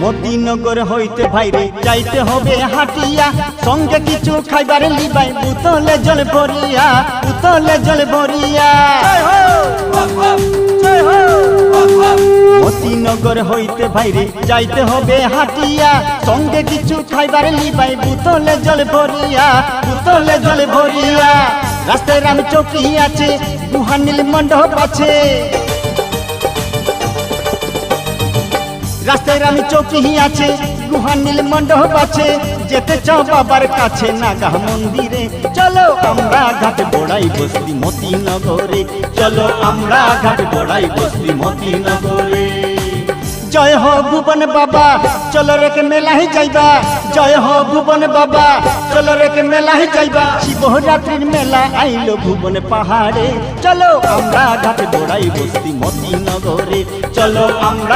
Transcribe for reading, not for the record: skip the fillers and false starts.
মতিনগর হইতে ভাইরে যাইতে হবে হাটিয়া, সঙ্গে কিছু খাইবার লিবাই বুতলে জল ভরিয়া, বুতলে জল ভরিয়া। মতিনগর হইতে ভাইরে যাইতে হবে হাটিয়া, সঙ্গে কিছু খাইবার লিবাই বুতলে জল ভরিয়া, বুতলে জল ভরিয়া। রাস্তায় রাম চৌকি আছে, গুহানীল মণ্ডপ আছে, রাস্তায় রাম চৌকি আছে, গুহানীল মণ্ডপ আছে। যেতে চাও বাবার কাছে নাগা মন্দিরে, চলো আমরা ঘাট বড়াই বসতি মতিনগরে, চলো আমরা ঘাট বড়াই বসতি মতিনগরে। জয় হো ভুবন বাবা, চলো রেকে মেলায় যাইবা, জয় হো ভুবন বাবা, চলো রেকে মেলায় যাইবা। শিবরাত্রির মেলা আইলো ভুবন পাহাড়ে, চলো আমরা ঘাট বড়াই বসতি মতিনগরে, চলো আমরা